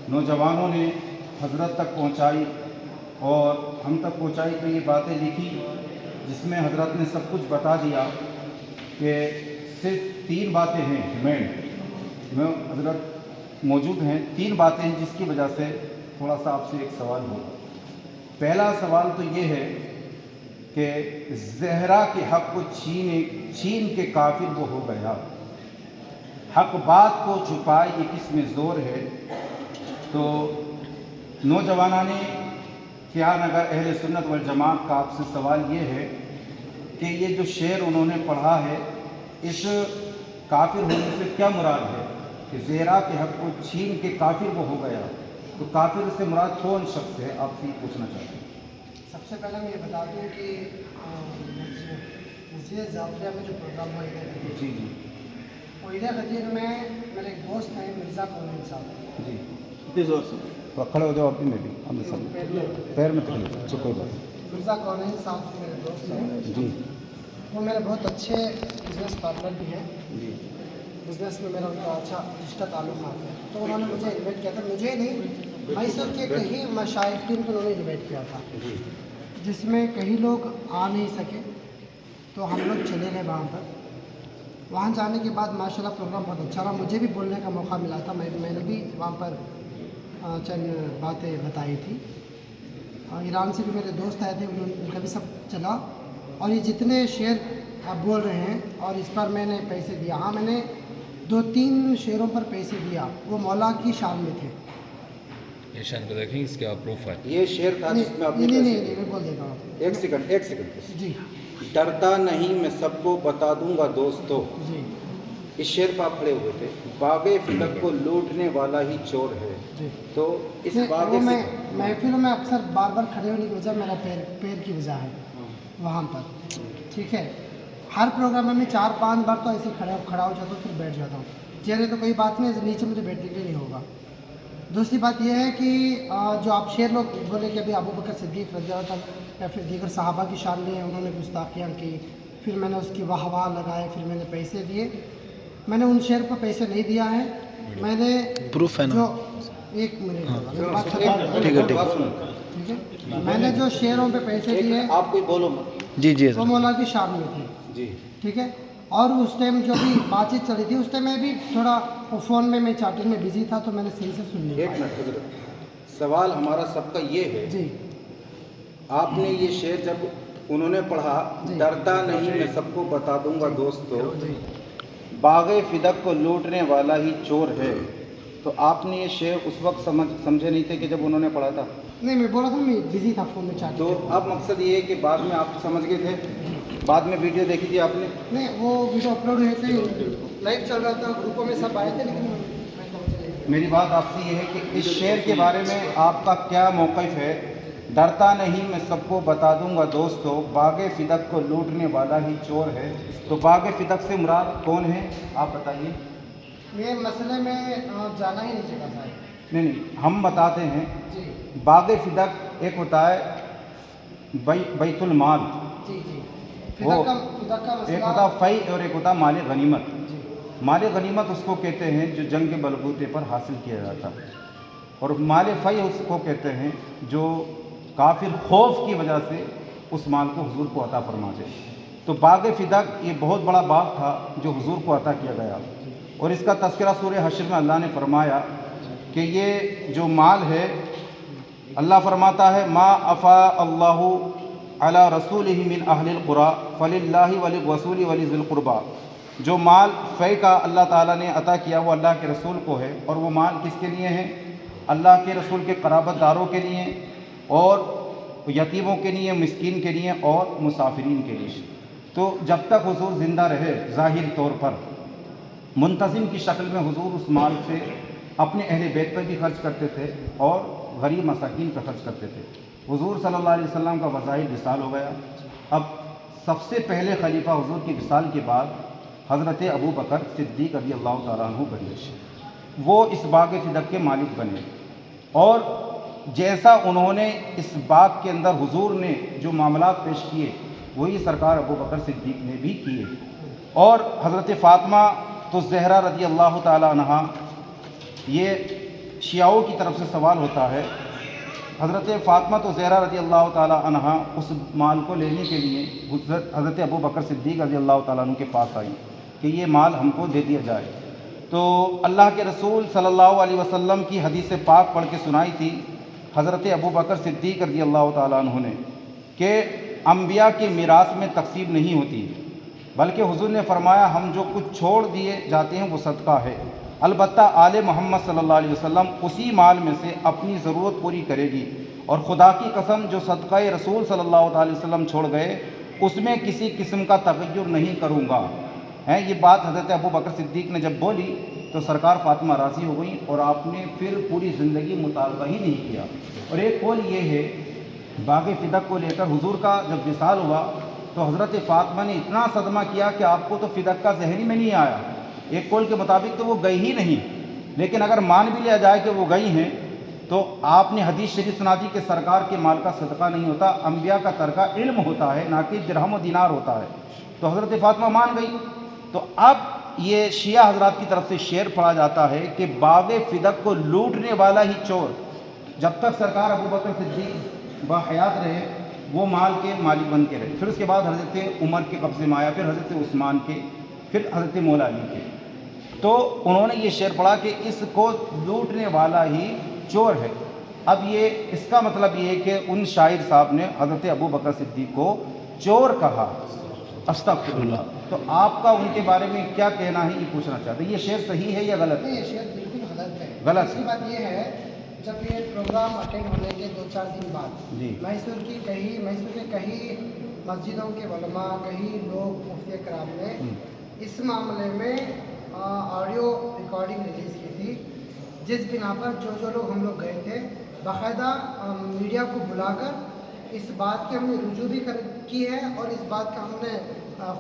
نوجوانوں نے حضرت تک پہنچائی اور ہم تک پہنچائی تو یہ باتیں لکھی جس میں حضرت نے سب کچھ بتا دیا کہ صرف 3 باتیں ہیں مین میں حضرت موجود ہیں 3 باتیں ہیں جس کی وجہ سے تھوڑا سا آپ سے ایک سوال ہوگا۔ پہلا سوال تو یہ ہے کہ زہرا کے حق کو چھین کے کافر وہ ہو گیا، حق بات کو چھپائے یہ کس میں زور ہے۔ تو نوجوانان خیال نگر اہل سنت والجماعت کا آپ سے سوال یہ ہے کہ یہ جو شعر انہوں نے پڑھا ہے اس کافر ہونے سے کیا مراد ہے کہ زہرا کے حق کو چھین کے کافر وہ ہو گیا، تو کافر سے مراد کون شخص ہے؟ آپ سے یہ پوچھنا چاہتے ہیں۔ سب سے پہلے میں یہ بتا دوں کہ مسجد جعفریہ میں جو پروگرام ہوا عید جی وہ عید غدیر میں میرے ایک دوست ہیں مرزا کونین صاحب، جی کتنی زور سے کھڑے ہو جاؤ آپ میں بھی پیر میں تکلیف اچھا کوئی بات مرزا کونین صاحب میرے دوست ہیں جی وہ میرے بہت اچھے بزنس پارٹنر بھی ہیں، جی بزنس میں میرا ان کا اچھا رشتہ تعلقات ہے، تو انہوں نے مجھے انوائٹ کیا تھا، مجھے نہیں میسر کے کہیں مشائخین کو انہوں نے انوائٹ کیا تھا جی جس میں کئی لوگ آ نہیں سکے تو ہم لوگ چلے گئے وہاں پر۔ وہاں جانے کے بعد ماشاءاللہ پروگرام بہت اچھا رہا، مجھے بھی بولنے کا موقع ملا تھا، میں نے بھی وہاں پر چند باتیں بتائی تھی۔ ایران سے بھی میرے دوست آئے تھے، ان کا بھی سب چلا، اور یہ جتنے شعر آپ بول رہے ہیں اور اس پر میں نے پیسے دیا، ہاں میں نے 2-3 شعروں پر پیسے دیا، وہ مولا کی شان میں تھے۔ یہ شان کو دیکھیں اس کے آپ پروفائل یہ شعر تھا جس میں آپ نے نہیں میں بول دیتا ہوں۔ ایک سیکنڈ جی ڈرتا نہیں میں سب کو بتا دوں گا دوستو، جی اس شعر پہ آپ کھڑے ہوئے تھے، باغ فلک کو لوٹنے والا ہی چور ہے، جی تو اس باغ وہ میں سے محفلوں میں اکثر بار بار کھڑے ہونے کی وجہ میرا پیر کی وجہ ہے وہاں پر، ٹھیک ہے۔ ہر پروگرام میں 4-5 بار تو ایسے کھڑا ہو جاتا ہوں، پھر بیٹھ جاتا ہوں، چہرے تو کوئی بات نہیں، نیچے مجھے بیٹھنے کے لیے نہیں ہوگا۔ دوسری بات یہ ہے کہ جو آپ شعر لوگ بولے کہ ابھی ابو بکر صدیق رضی اللہ عنہ یا پھر دیگر صحابہ کی شان میں انہوں نے گستاخیاں کی، پھر میں نے اس کی واہ واہ لگائے، پھر میں نے پیسے دیے، میں نے ان شعر پر پیسے نہیں دیا ہے، میں نے پروف ہے نا، جو ایک منٹ ٹھیک ہے ٹھیک ہے، میں نے جو شعروں پہ پیسے دیے آپ کوئی بولو جی جی وہ مولا کی شان میں تھی، جی ٹھیک ہے۔ اور اس ٹائم جو بھی بات چیت چلی تھی اس ٹائم میں بھی تھوڑا فون میں چیٹنگ میں بزی تھا، تو میں نے صحیح سے سن لیا۔ ایک منٹ حضرت، سوال ہمارا سب کا یہ ہے، جی آپ نے یہ شعر جب انہوں نے پڑھا جی ڈرتا نہیں میں سب کو بتا دوں گا دوستو، جی باغ فدق کو لوٹنے والا ہی چور ہے، تو آپ نے یہ شعر اس وقت سمجھے نہیں تھے کہ جب انہوں نے پڑھا تھا؟ نہیں میں بولا تھا میں بزی تھا فون میں چیٹنگ۔ تو اب مقصد یہ ہے کہ بعد میں آپ سمجھ گئے تھے، بعد میں ویڈیو دیکھی تھی آپ نے؟ نہیں وہ ویڈیو اپلوڈ ہوئے تھے، لائیو چل رہا تھا، گروپوں میں سب آئے تھے، لیکن میری بات آپ سے یہ ہے کہ اس شعر کے بارے میں آپ کا کیا موقف ہے؟ ڈرتا نہیں میں سب کو بتا دوں گا دوستو، باغ فدق کو لوٹنے والا ہی چور ہے، تو باغ فدق سے مراد کون ہے آپ بتائیے؟ یہ مسئلے میں جانا ہی نہیں چاہتا تھا۔ نہیں ہم بتاتے ہیں، جی باغ فدق ایک ہوتا ہے بیت المال، جی جی وہ فدق کا ایک مسئلہ ہوتا فی اور ایک ہوتا مال غنیمت۔ جی مال غنیمت اس کو کہتے ہیں جو جنگ کے بلبوتے پر حاصل کیا جاتا ہے، اور مال فی اس کو کہتے ہیں جو کافر خوف کی وجہ سے اس مال کو حضور کو عطا فرماتے۔ تو باغ فدق یہ بہت بڑا باغ تھا جو حضور کو عطا کیا گیا، اور اس کا تذکرہ سورہ حشر میں اللہ نے فرمایا کہ یہ جو مال ہے، اللہ فرماتا ہے ما افاء اللہ علی رسولہ من اہل القریٰ فللہ وللرسول ولذی القربیٰ، جو مال فی کا اللہ تعالیٰ نے عطا کیا وہ اللہ کے رسول کو ہے، اور وہ مال کس کے لیے ہے؟ اللہ کے رسول کے قرابت داروں کے لیے، اور یتیموں کے لیے، مسکین کے لیے، اور مسافرین کے لیے۔ تو جب تک حضور زندہ رہے ظاہر طور پر منتظم کی شکل میں حضور اس مال سے اپنے اہل بیت پر بھی خرچ کرتے تھے اور غریب مساکین پر خرچ کرتے تھے۔ حضور صلی اللہ علیہ وسلم کا وظائف وصال ہو گیا، اب سب سے پہلے خلیفہ حضور کی وصال کے بعد حضرت ابو بکر صدیق رضی اللہ تعالیٰ عنہ بنے، وہ اس باغ فدق کے مالک بنے، اور جیسا انہوں نے اس باغ کے اندر حضور نے جو معاملات پیش کیے وہی سرکار ابو بکر صدیق نے بھی کیے، اور حضرت فاطمہ تو زہرا رضی اللہ تعالیٰ عنہ یہ शियाओं की तरफ से सवाल होता है, हज़रत फ़ातिमा तो ज़हरा रज़ी अल्लाह ताला अन्हा उस माल को लेने के लिए हज़रत अबू बकर सिद्दीक़ रज़ी अल्लाह ताला अन्हु के पास आई कि ये माल हमको दे दिया जाए। तो अल्लाह के रसूल सल्लल्लाहु अलैहि वसल्लम की हदीस पाक पढ़ के सुनाई थी हज़रत अबू बकर सिद्दीक़ रज़ी अल्लाह ताला अन्हु ने कि अम्बिया की मीरास में तक़सीम नहीं होती, बल्कि हुज़ूर ने फरमाया हम जो कुछ छोड़ दिए जाते हैं वो सदका है। अलबत्ता आले मोहम्मद सल्लल्लाहु अलैहि वसल्लम उसी माल में से अपनी ज़रूरत पूरी करेगी, और खुदा की कसम जो सदका रसूल सल्लल्लाहु अलैहि वसल्लम छोड़ गए उसमें किसी किस्म का तग़य्युर नहीं करूँगा। हैं, ये बात हज़रत अबू बकर सिद्दीक़ ने जब बोली तो सरकार फ़ातिमा राज़ी हो गई और आपने फिर पूरी ज़िंदगी मुतालबा ही नहीं किया। और एक कौल ये है, बाग़ फ़िदक को लेकर हुज़ूर का जब विसाल हुआ तो हज़रत फ़ातिमा ने इतना सदमा किया कि आपको तो फ़िदक का ज़हन में नहीं आया। एक कौल के मुताबिक तो वो गई ही नहीं, लेकिन अगर मान भी लिया जाए कि वो गई हैं तो आपने हदीस शरीफ सुना दी कि सरकार के माल का सदका नहीं होता, अम्बिया का तरका इल्म होता है, ना कि दिरहम व दिनार होता है। तो हज़रत फ़ातिमा मान गई। तो अब ये शिया हज़रात की तरफ से शेर पढ़ा जाता है कि बाग़ फ़िदक को लूटने वाला ही चोर, जब तक सरकार अबू बकर सिद्दीक़ बाहयात रहे वो माल के मालिक बन के रहे। फिर उसके बाद हज़रत उमर के कब्ज़े में आया, फिर हज़रत उस्मान के, फिर हज़रत मौला अली के। तो उन्होंने ये शेर पढ़ा कि इसको लूटने वाला ही चोर है। अब ये इसका मतलब ये है कि उन शायर साहब ने हज़रत अबू बकर सिद्दीक़ को चोर कहा, अस्तग़फिरुल्लाह। तो आपका उनके बारे में क्या कहना है, ये पूछना चाहते हैं। ये शेर सही है या गलत? नहीं, ये शेर बिल्कुल गलत है। गलत। इसकी बात ये है, जब ये प्रोग्राम अटेंड होने के 2-4 दिन बाद जी मैसूर के कई मस्जिदों के उलमा, कई लोग मुफ्ती कराम ने इस मामले में ऑडियो रिकॉर्डिंग रिलीज़ की थी, जिस बिना पर जो लोग हम लोग गए थे बाकायदा मीडिया को बुलाकर इस बात की हमने रुजू भी की है और इस बात का हमने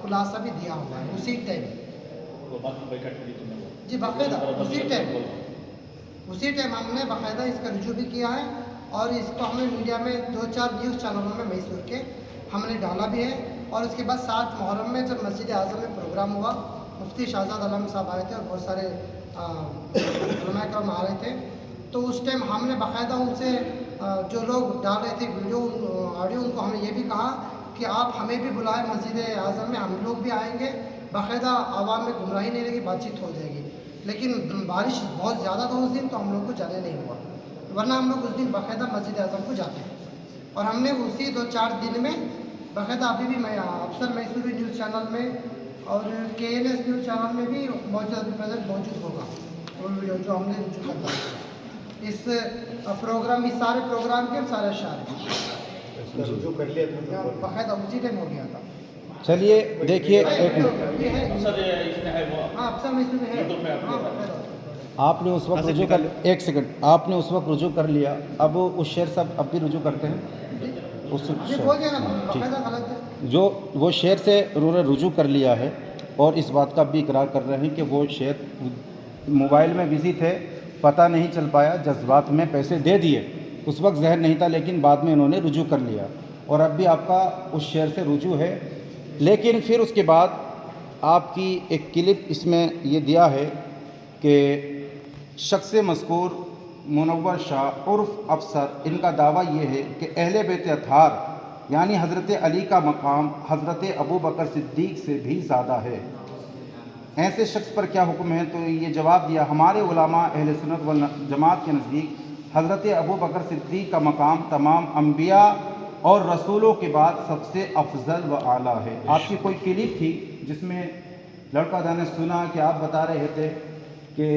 खुलासा भी दिया हुआ है उसी टाइम। जी बाकायदा उसी टाइम हमने बाकायदा इसका रुजू भी किया है और इसको हमने मीडिया में 2-4 न्यूज़ चैनलों में मैसूर के हमने डाला भी है। और उसके बाद 7 मुहर्रम में जब मस्जिद आज़म में प्रोग्राम हुआ, मुफ्ती शाहजाद आलम साहब आए थे और बहुत सारे उलमा करम आ रहे थे, तो उस टाइम हमने बाकायदा उनसे जो लोग डाल रहे थे वीडियो ऑडियो, उनको हमने ये भी कहा कि आप हमें भी बुलाएं मस्जिद आज़म में, हम लोग भी आएंगे, बाकायदा आवाम में गुमराही नहीं रहेगी, बातचीत हो जाएगी। लेकिन बारिश बहुत ज़्यादा था उस दिन, तो हम लोग को जाने नहीं हुआ, वरना हम लोग उस दिन बाकायदा मस्जिद आज़म को जाते हैं। और हमने उसी 2-4 दिन में बाकायदा अभी भी मैं अफसर मैसूरी न्यूज़ चैनल में और KNS न्यूज़ चैनल में भी मौजूद होगा वो वीडियो जो हमने रुजू करता है इस प्रोग्राम, इस सारे प्रोग्राम के सारे अशार रुजू कर लिया था बाकायदा उसी टाइम हो गया था। चलिए देखिए, एक ये है हाँ अफसर मैसूरी है। हाँ आपने उस वक्त रुजू कर, एक सेकंड, आपने उस वक्त रुजू कर लिया, अब उस शेर सब अब भी रुजू करते हैं उस ये बोल दिया ना, बाकायदा गलत है। जो वो शेर से उन्होंने रुजू कर लिया है और इस बात का भी इकरार कर रहे हैं कि वो शेर मोबाइल में बिज़ी थे, पता नहीं चल पाया, जज्बात में पैसे दे दिए, उस वक्त जहन नहीं था, लेकिन बाद में उन्होंने रुजू कर लिया और अब भी आपका उस शेर से रुजू है। लेकिन फिर उसके बाद आपकी एक क्लिप इसमें ये दिया है कि शख्स मज़कूर मुनव्वर शाह उर्फ अफसर, इनका दावा ये है कि अहले बैत अतहार यानी हज़रत अली का मकाम हज़रत अबू बकर सिद्दीक़ से भी ज़्यादा है। ऐसे शख्स पर क्या हुक्म है? तो ये जवाब दिया, हमारे उलमा अहले सुन्नत वल जमात के नज़दीक हज़रत अबू बकर सिद्दीक़ का मकाम तमाम अम्बिया और रसूलों के बाद सबसे अफजल व आला है। आपकी कोई क्लिप थी जिसमें लड़का दाने सुना कि आप बता रहे थे कि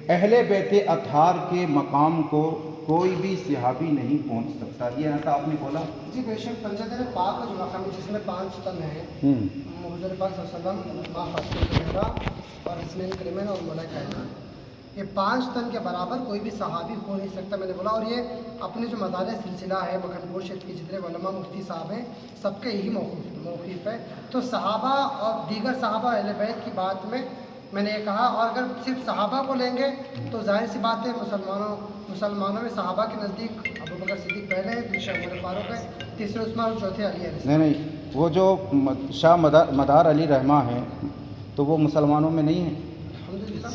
अहले बैत अतहार के मकाम को कोई भी सहाबी नहीं पहुंच सकता, ये ऐसा आपने बोला? जी बेशक, पंजतन पाक का जो मकाम है जिसमें 5 तन है, हुज़ूर पाक सल्लल्लाहु अलैहि वसल्लम और हसनैन करीमैन और मलाइका, ये 5 तन के बराबर कोई भी सहाबी हो नहीं सकता, मैंने बोला। और ये अपने जो मदार सिलसिला है मखनपुर शरीफ के जितने उलमा मुफ्ती साहब हैं सबका यही मौक़िफ़ है। तो सहाबा और दीगर सहाबा अहले बैत की बात में मैंने ये कहा, और अगर सिर्फ सहाबा को लेंगे तो जाहिर सी बात है मुसलमानों में सहाबा के नज़दीक अबू बकर सिद्दीक़ पहले है, दूसरे उमर फारूक है, तीसरे उस्मान और चौथे अली है। नहीं, वो जो शाह मदार अली रहमा हैं तो वो मुसलमानों में नहीं है। अल्हम्दुलिल्लाह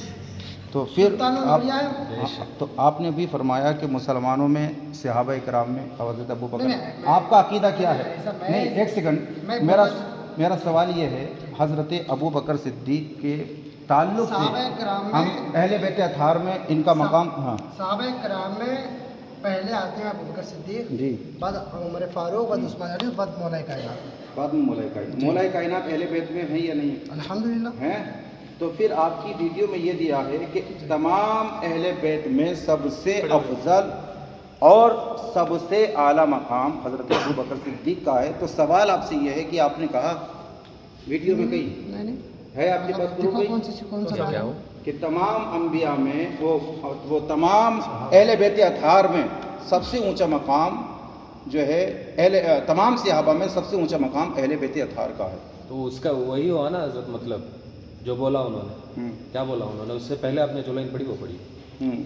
تو پھر سلطان آپ الاولیاء ہے۔ تو آپ نے بھی فرمایا کہ مسلمانوں میں صحابہ کرام میں حضرت ابو بکر، نہیں، آپ کا عقیدہ کیا ہے؟ ایسا میں- نہیں ایک سیکنڈ، میں میرا سوال یہ ہے حضرت ابو بکر صدیق کے تعلق صحابہ سے کرام ہم میں اہل بیت اطہار میں ان کا مقام، ہاں صحابہ کرام میں پہلے آتے ہیں ابو بکر صدیق، جی، بعد عمر فاروق، بعد عثمان غنی، بعد مولا کائنات۔ بعد میں مولا کائنات اہل بیت میں ہیں یا نہیں الحمدللہ۔ ہیں؟ تو پھر آپ کی ویڈیو میں یہ دیا ہے کہ تمام اہل بیت میں سب سے افضل اور سب سے اعلیٰ مقام حضرت ابو بکر صدیق کا ہے۔ تو سوال آپ سے یہ ہے کہ آپ نے کہا ویڈیو میں کہیں نہیں ہے آپ کے پاس دیکھو پروف کون سا بات ہے؟ کہ تمام انبیاء میں وہ تمام اہل بیت اطہار میں سب سے اونچا مقام جو ہے تمام صحابہ میں سب سے اونچا مقام اہل بیت اطہار کا ہے۔ تو اس کا وہی ہوا نا حضرت، مطلب جو بولا انہوں نے، کیا بولا انہوں نے؟ اس سے پہلے آپ نے جو لائن پڑھی وہ پڑھی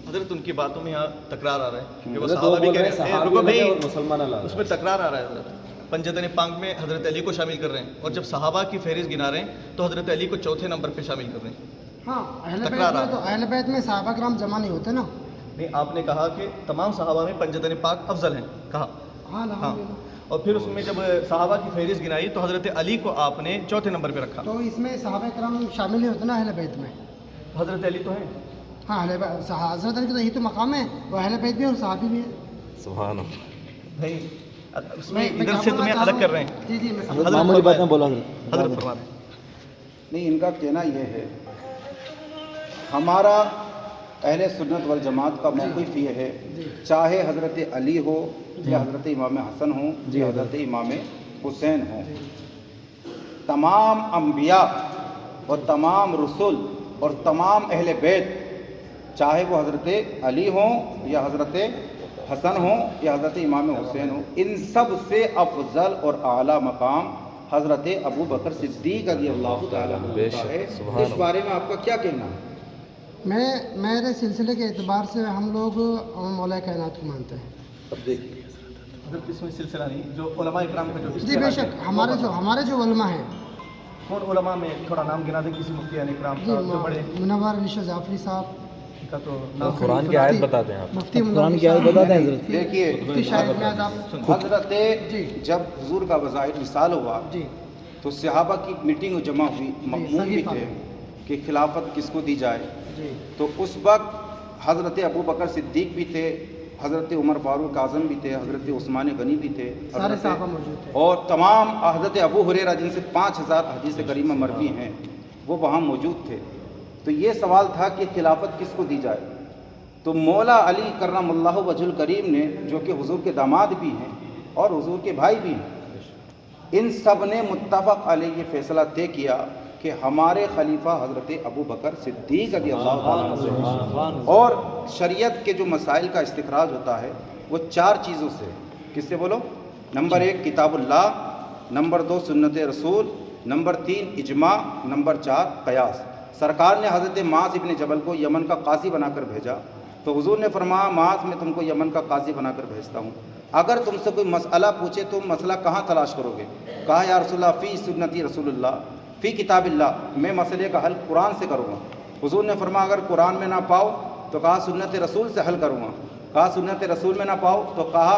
حضرت ان کی باتوں میں یہاں تکرار آ رہا ہے کہ وہ حضرت صحابہ بھی بول کہہ رہے رہے ہیں ہیں صحابی رکو الگ ہے بھائی، اور مسلمان الگ اس میں تکرار آ رہا ہے حضرت۔ پنجتن پانگ میں حضرت علی کو شامل کر رہے ہیں، اور جب صحابہ کی فہرست گنا رہے ہیں تو حضرت علی کو چوتھے نمبر پہ شامل کر رہے ہیں۔ ہاں اہل بیت تکرار میں تو اہل بیت میں صحابہ کرام جمع نہیں ہوتے نا۔ نہیں، آپ نے کہا کہ تمام صحابہ میں پنجتن پاک افضل ہیں، کہا ہاں ہاں، الحمدللہ۔ اور پھر اس میں جب صحابہ کی فہرست گنائی تو حضرت علی کو آپ نے چوتھے نمبر پہ رکھا۔ تو اس میں صحابہ کرام شامل نہیں ہوتے نا اہل بیت میں۔ حضرت علی تو ہیں، ہاں اہل بیت حضرت علی کا تو یہی تو مقام ہے، وہ اہل بیت بھی اور صحابی بھی ہے۔ سبحان اللہ۔ نہیں اس میں ادھر سے تمہیں الگ کر رہے ہیں۔ جی جی میں حضرت معمولی بات میں بولا حضرت فرما رہے ہیں۔ نہیں، ان کا کہنا یہ ہے ہمارا اہل سنت والجماعت کا موقف یہ ہے، چاہے حضرت علی ہو یا حضرت امام حسن ہوں یا حضرت امام حسین ہوں، تمام انبیاء اور تمام رسول اور تمام اہل بیت، چاہے وہ حضرت علی ہوں یا حضرت حسن ہوں یا حضرت امام حسین ہوں، ان سب سے افضل اور اعلیٰ مقام حضرت ابو بکر صدیق رضی اللہ تعالیٰ عنہ کا ہے۔ اس بارے میں آپ کا کیا کہنا ہے؟ میرے سلسلے کے اعتبار سے ہم لوگ مولا کائنات کو مانتے ہیں۔ اب دیکھیے حضرت اس میں سلسلہ نہیں، جو علماء اکرام کا جو جی بے شک ہمارے جو علماء ہیں، کون علماء میں تھوڑا نام گنا دیں کسی مفتی اکرام جی کا جو بڑے منور علی شاہ جعفری صاحب کا تو نام قرآن کی آیت بتا دیں آپ۔ مفتی قرآن کی آیت بتا دیں حضرت۔ دیکھیے مفتی شاہد نیاز آپ حضرت جی۔ جب حضور کا وظائف وصال ہوا جی تو صحابہ کی میٹنگ جمع ہوئی، مقمون بھی صحیفہ تھے کہ خلافت کس کو دی جائے۔ جی تو اس وقت حضرت ابو بکر صدیق بھی تھے، حضرت عمر فاروق اعظم بھی تھے، حضرت عثمان غنی بھی تھے، سارے صحابہ موجود تھے۔ اور تمام حضرت ابو ہریرہ جن سے 5000 حدیث کریمہ مروی ہیں وہ وہاں موجود تھے۔ تو یہ سوال تھا کہ خلافت کس کو دی جائے۔ تو مولا علی کرم اللہ وجہ الکریم نے، جو کہ حضور کے داماد بھی ہیں اور حضور کے بھائی بھی ہیں، ان سب نے متفق علیہ یہ فیصلہ طے کیا کہ ہمارے خلیفہ حضرت ابو بکر صدیق رضی اللہ تعالیٰ عنہ، اور شریعت کے جو مسائل کا استخراج ہوتا ہے وہ 4 چیزوں سے، کس سے بولو؟ نمبر 1 کتاب اللہ، نمبر 2 سنت رسول، نمبر 3 اجماع، نمبر 4 قیاس۔ سرکار نے حضرت معاذ ابن جبل کو یمن کا قاضی بنا کر بھیجا، تو حضور نے فرمایا معاذ میں تم کو یمن کا قاضی بنا کر بھیجتا ہوں، اگر تم سے کوئی مسئلہ پوچھے تو مسئلہ کہاں تلاش کرو گے؟ کہا یا رسول اللہ فی سنتی رسول اللہ فی کتاب اللہ، میں مسئلے کا حل قرآن سے کروں گا۔ حضور نے فرمایا اگر قرآن میں نہ پاؤ تو کہا سنت رسول سے حل کروں گا، کہا سنت رسول میں نہ پاؤ تو کہا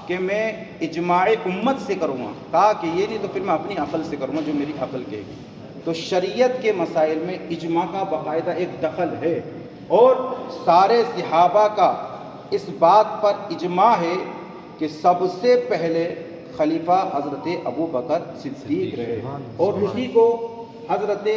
کہ میں اجماع امت سے کروں گا، کہا کہ یہ نہیں تو پھر میں اپنی عقل سے کروں گا جو میری عقل کہے گی۔ تو شریعت کے مسائل میں اجماع کا باقاعدہ ایک دخل ہے، اور سارے صحابہ کا اس بات پر اجماع ہے کہ سب سے پہلے خلیفہ حضرت ابو بکر صدیق رہے، اور اسی کو حضرت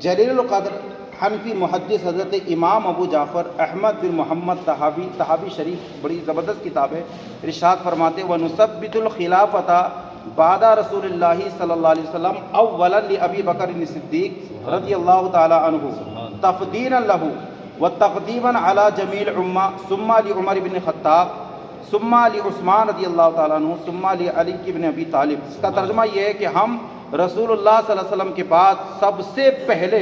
جلیل القدر حنفی محدث حضرت امام ابو جعفر احمد بن محمد طحاوی شریف بڑی زبردست کتاب ہے، ارشاد فرماتے وَنُثَبِّتُ الْخِلَافَةَ بعد رسول اللہ صلی اللہ علیہ وسلم اولا لابی بکر صدیق رضی اللہ تعالی عنہ تفضیلا لہ وتقدیما علی جمیع الامہ ثم لعمر بن خطاب ثم لعثمان رضی اللہ تعالیٰ عنہ ثم لعلی بن ابی طالب۔ اس کا ترجمہ یہ ہے کہ ہم رسول اللہ صلی اللہ علیہ وسلم کے بعد سب سے پہلے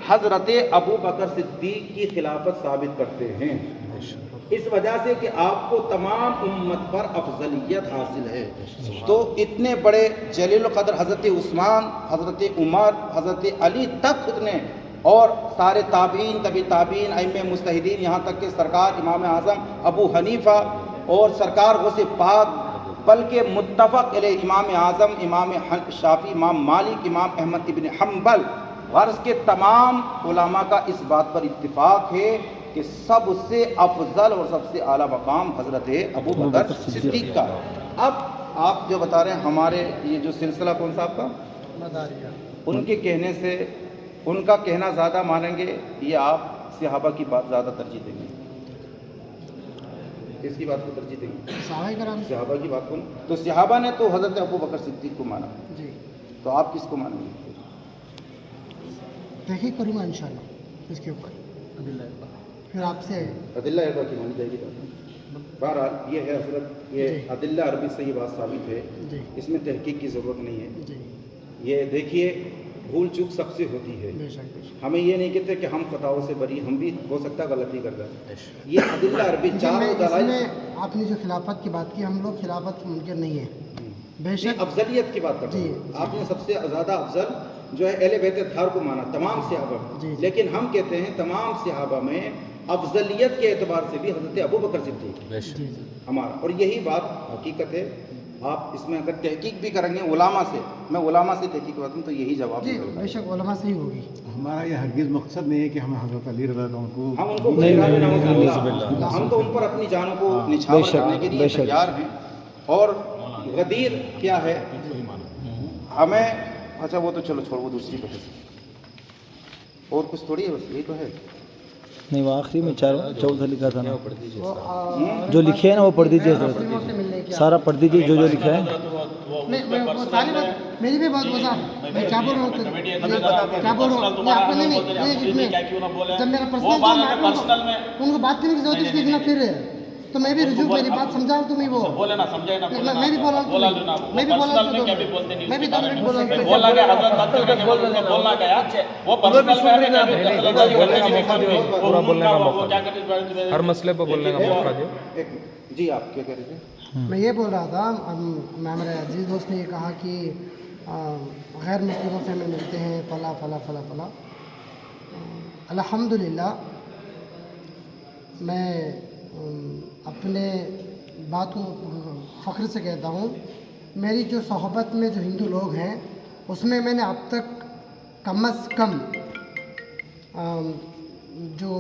حضرت ابو بکر صدیق کی خلافت ثابت کرتے ہیں، اس وجہ سے کہ آپ کو تمام امت پر افضلیت حاصل ہے۔ تو اتنے بڑے جلیل القدر حضرت عثمان، حضرت عمر، حضرت علی تک خود نے اور سارے تابعین طبی تابعین ائمہ مجتہدین یہاں تک کہ سرکار امام اعظم ابو حنیفہ اور سرکار غوث پاک بلکہ متفق علیہ امام اعظم امام شافعی امام مالک امام احمد ابن حنبل غرض کے تمام علماء کا اس بات پر اتفاق ہے کہ سب سے افضل اور سب سے اعلیٰ مقام حضرت ابو بکر صدیق کا. اب آپ جو بتا رہے ہیں ہمارے یہ جو سلسلہ کون سا آپ کا ان کے کہنے سے ان کا کہنا زیادہ مانیں گے یا آپ صحابہ کی بات زیادہ ترجیح دیں گے؟ کس کی بات کو ترجیح دیں گے؟ صحابہ کرام. صحابہ کی بات کو. تو صحابہ نے تو حضرت ابو بکر صدیق کو مانا, جی تو آپ کس کو مانیں گے؟ تحقیق کروں گا انشاءاللہ اس کے اوپر, پھر آپ سے عدلہ اربا کی مانی جائے گی. بہرحال یہ ہے حضرت, یہ عدلہ عربی سے یہ بات ثابت ہے, جی اس میں تحقیق کی ضرورت نہیں ہے. جی یہ دیکھیے بھول چوک سب سے ہوتی ہے, بے شک بے شک. ہمیں یہ نہیں کہتے کہ ہم خطاؤں سے بری, ہم بھی ہو سکتا ہے غلطی کرتا ہے. یہ عدلہ عربی جی, چار میں اس دلائل میں آپ نے جو خلافت کی بات کی, ہم لوگ خلافت کے منکر نہیں ہیں, بے نہیں, شک. افضلیت کی بات کرتے جی, ہیں. آپ نے سب سے زیادہ افضل جو ہے اہل بیت اطہار کو مانا تمام صحابہ میں, جی, جی. لیکن ہم کہتے ہیں تمام صحابہ میں افضلیت کے اعتبار سے بھی حضرت ابو بکر صدیق جی جی ہمارا. اور یہی بات حقیقت ہے. آپ اس میں اگر تحقیق بھی کریں گے علماء سے, میں علماء سے تحقیق کرتا ہوں تو یہی جواب جی, نکلے گا. بے شک علماء سے ہی ہوگی. ہمارا یہ ہرگز مقصد نہیں ہے کہ ہم حضرت علی رضی اللہ عنہ کو ہم ان کو نہیں، غیر نہیں، نعوذ نہیں، باللہ. ہم تو ان پر اپنی جانوں کو بے نچھاور شک، کرنے کے لیے بے شک. تیار ہیں. اور غدیر کیا ہے ہمیں, اچھا وہ تو چلو چھوڑ, وہ دوسری بحث ہے, اور کچھ تھوڑی ہے, بس یہی تو ہے. نہیں وہ آخری میں 14 لکھا تھا نا, وہ پڑھ دیجیے وہ صاحب. جو لکھے ہیں نا وہ پڑھ دیجیے حضرت, مسلموں سے ملنے کی سارا پڑھ دیجیے جو جو لکھا ہے. نہیں, میں وہ ساری بات میری بھی بات وضاح, میں کیا بول رہا ہوں, کیا بول رہا ہوں, آپ کو نہیں, جب میرا پرسنل ان کو بات کرنے کی ضرورت ہے, اتنا پھر تو میں بھی رجوع میری بات سمجھاؤں تو میں وہ بولے نا سمجھے نا میں بھی بولا میں بھی بولا میں بھی 2 منٹ بولا بولنا گیا حضرت بات کر کے بولنا گیا وہ پرسنل میں پورا بولنے کا موقع, ہر مسئلے پہ بولنے کا موقع دو. ایک منٹ. جی آپ کیا کہہ رہے تھے؟ میں یہ بول رہا تھا, میرے عزیز دوست نے یہ کہا کہ غیر مسلموں سے ہمیں ملتے ہیں فلاں فلاں فلاں فلاں. الحمدللہ میں اپنے باتوں فخر سے کہتا ہوں, میری جو صحبت میں جو ہندو لوگ ہیں اس میں نے اب تک کم از کم جو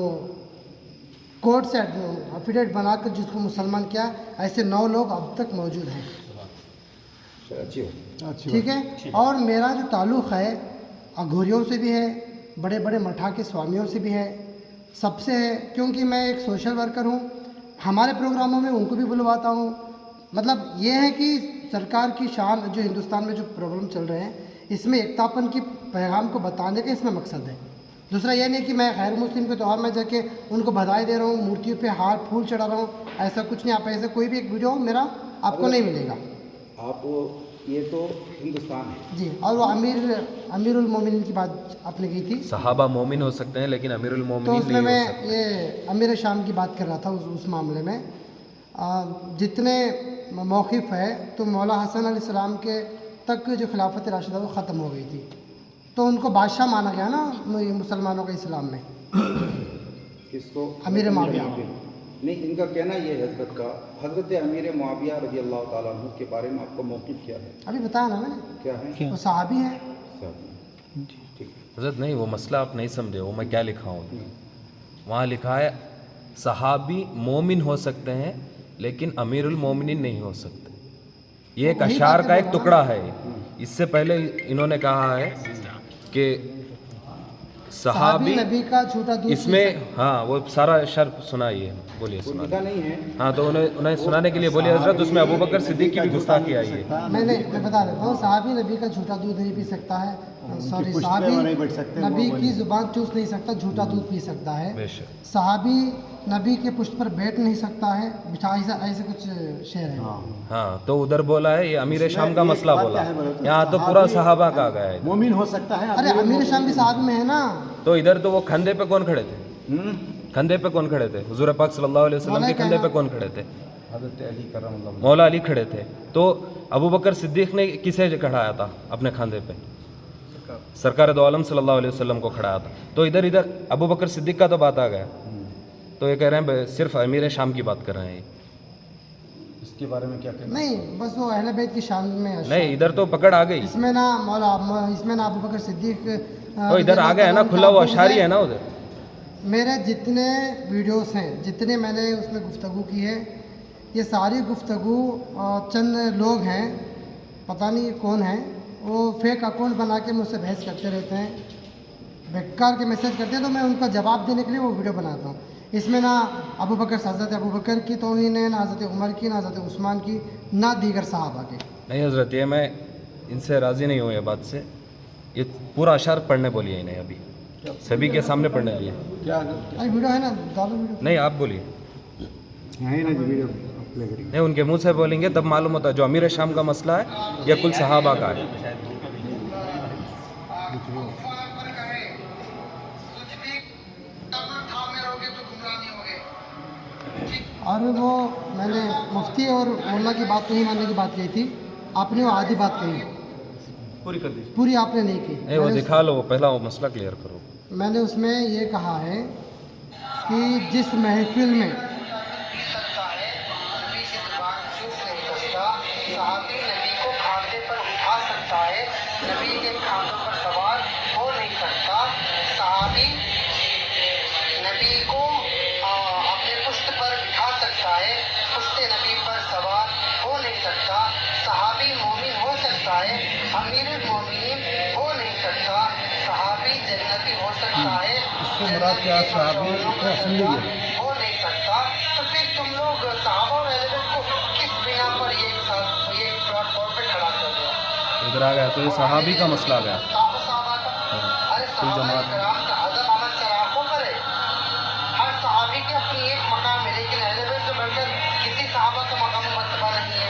کورٹ سے افیڈیوٹ بنا کر جس کو مسلمان کیا, ایسے 9 لوگ اب تک موجود ہیں. اچھی ہو. ٹھیک ہے, اور میرا جو تعلق ہے اگھوریوں سے بھی ہے, بڑے بڑے مٹھا کے سوامیوں سے بھی ہے, سب سے ہے, کیونکہ میں ایک سوشل ورکر ہوں. ہمارے پروگراموں میں ان کو بھی بلواتا ہوں. مطلب یہ ہے کہ سرکار کی شان جو ہندوستان میں جو پروگرام چل رہے ہیں اس میں ایکتاپن کی پیغام کو بتانے کا اس میں مقصد ہے. دوسرا یہ نہیں کہ میں غیر مسلم کے تہوار میں جا کے ان کو بدھائی دے رہا ہوں, مورتیوں پہ ہار پھول چڑھا رہا ہوں, ایسا کچھ نہیں. آپ ایسے کوئی بھی ایک ویڈیو میرا آپ کو نہیں ملے گا. آپ یہ تو ہندوستان ہے. جی, اور وہ امیر المومنین کی بات آپ نے کی تھی. صحابہ مومن ہو سکتے ہیں لیکن امیر تو المومنین اس میں نہیں میں ہو سکتے. یہ امیر شام کی بات کر رہا تھا اس معاملے میں. جتنے موقف ہے تو مولا حسن علیہ السلام کے تک جو خلافت راشدہ وہ ختم ہو گئی تھی, تو ان کو بادشاہ مانا گیا نا مسلمانوں کے اسلام میں. کس کو؟ امیر معاویہ. نہیں, ان کا کہنا یہ ہے حضرت کا, حضرت امیر معاویہ رضی اللہ تعالیٰ عنہ کے بارے میں آپ کا موقف کیا ہے؟ ابھی بتایا نا میں نے, کیا ہے؟ وہ صحابی ہیں. ٹھیک. حضرت نہیں, وہ مسئلہ آپ نہیں سمجھے. وہ میں کیا لکھا ہوں, وہاں لکھا ہے صحابی مومن ہو سکتے ہیں لیکن امیر المومنین نہیں ہو سکتے. یہ ایک اشعار کا ایک ٹکڑا ہے. اس سے پہلے انہوں نے کہا ہے کہ صحابی نبی کا جھوٹا دودھ اس میں, ہاں وہ سارا شرط سنائیے, بولیے وہ سنا. لکھا نہیں ہے. ہاں تو انہیں سنانے کے لیے بولیے حضرت. اس میں ابو بکر صدیق کی بھی گستاخی آئی ہے. میں بتا دیتا ہوں, صحابی نبی کا جھوٹا دودھ نہیں پی سکتا ہے. سوری, صحابی نبی کی زبان چوس نہیں سکتا, جھوٹا دودھ پی سکتا ہے. بے شک. صحابی نبی کے پشت پر بیٹھ نہیں سکتا ہے, ایسے کچھ شعر ہے. ہاں تو ادھر بولا ہے یہ امیر شام کا مسئلہ بولا, یہاں تو پورا صحابہ کا گیا ہے. مومن ہو سکتا ہے. ارے امیر شام بھی صحابی میں ہے نا. تو ادھر تو وہ کھندے پہ کون کھڑے تھے؟ کھندے پہ کون کھڑے تھے؟ حضور پاک صلی اللہ علیہ وسلم کے کھندے پہ کون کھڑے تھے؟ حضرت علی کرم اللہ. مولا علی کھڑے تھے. تو ابو بکر صدیق نے کسے چڑھایا تھا اپنے کھاندے پہ؟ सरकार दो आलम सल्लल्लाहु अलैहि वसल्लम को खड़ा था। तो इधर अबू बकर सिद्दीक का तो बात आ गया, तो ये कह रहे हैं सिर्फ अमीर शाम की बात कर रहे हैं। इसके बारे में क्या कहना है? नहीं, बस वो अहले बैत की शान में अशआर। नहीं, इधर तो पकड़ आ गई, इसमें ना इसमें ना अबू बकर सिद्दीक तो इधर आ गया है ना, खुला हुआ अशारी है ना उधर। मेरे जितने वीडियोस हैं, जितने मैंने उसमें गुफ्तगू की है, ये सारी गुफ्तगू चंद लोग हैं, पता नहीं कौन है, वो फेक अकाउंट बना के मुझसे बहस करते रहते हैं, बेकार के मैसेज करते हैं, तो मैं उनका जवाब देने के लिए वो वीडियो बनाता हूँ। इसमें ना अबू बकर हज़रत अबू बकर की तौहीन है, ना हज़रत उमर की, ना हज़रत उस्मान की, ना दीगर सहाबा की। नहीं हज़रत, ये मैं इनसे राज़ी नहीं हूँ ये बात से। ये पूरा अशार पढ़ने बोलिए इन्हें, अभी सभी के सामने पढ़ने लिए। क्या अरे वीडियो है ना, डालो वीडियो। नहीं, आप बोलिए। है ना जी वीडियो प्ले करिए। नहीं, उनके मुंह से बोलेंगे तब मालूम होता है जो अमीर शाम का मसला है या कुल सहाबा का है। और वो मैंने मुफ्ती और मुल्ला की बात नहीं मानने की बात कही थी, आपने वो आधी बात कही, पूरी कर दीजिए। पूरी आपने नहीं की। नहीं, वो दिखा लो, पहला वो मसला क्लियर करो। मैंने उसमें ये कहा है कि जिस महफिल में सहाबी नबी को खांधे पर उठा सकता है, नबी के खांधों पर सवार हो नहीं सकता, सहाबी नबी को अपने पुश्त पर बिठा सकता है, पुश्त नबी पर सवार हो नहीं सकता, सहाबी मोमिन हो सकता है, अमीर मोमिन हो नहीं सकता, सहाबी जन्नती हो सकता है, इससे मुराद क्या है? सहाबी को सुन लीजिए। हो नहीं सकता। तो फिर तुम लोग सहाबा और अहले बैत को किस बिना पर ये प्लेटफॉर्म पे खड़ा कर दिया? इधर आ गया तो ये सहाबी का मसला आ गया। सहाबा का, अरे सहाबा कराम का अदब अमल सराखों पर है। हर सहाबी की अपनी एक मकाम है, लेकिन अहले बैत से बढ़कर किसी सहाबा का मकाम मर्तबा नहीं है।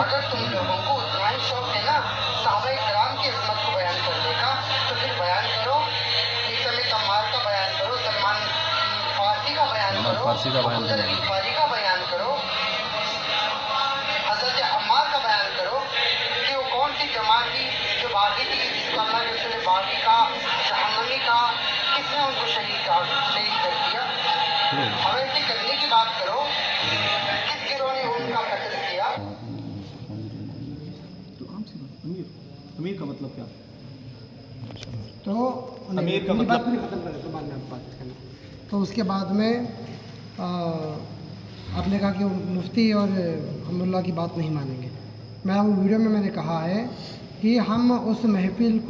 अगर तुम लोगों को उतना ही शौक है ना सहाबा कराम की इज्जत को बयान करने का, तो फिर बयान करो, इस समय तम्मार का बयान करो, सलमान फारसी का बयान करो, फारसी का बयान अब्दुल करो। गफारी का बयान करो, हजरत अम्मार का बयान करो कि वो कौन सी जमात थी जो बागी थी, जिसको अल्लाह के रसूल ने बागी का, जहन्नमी का, किसने उनको शहीद कर दिया। हमें से करने की बात करो, किस गिरोह ने उनका कत्ल किया। अमीर का मतलब क्या? तो अमीर का मेरी मतलब- बात पूरी खत्म करें तो बाद में आप बात करें। तो उसके बाद में आपने कहा कि मुफ्ती और अमरुल्लाह की बात नहीं मानेंगे। मैं वो वीडियो में मैंने कहा है कि हम उस महफिल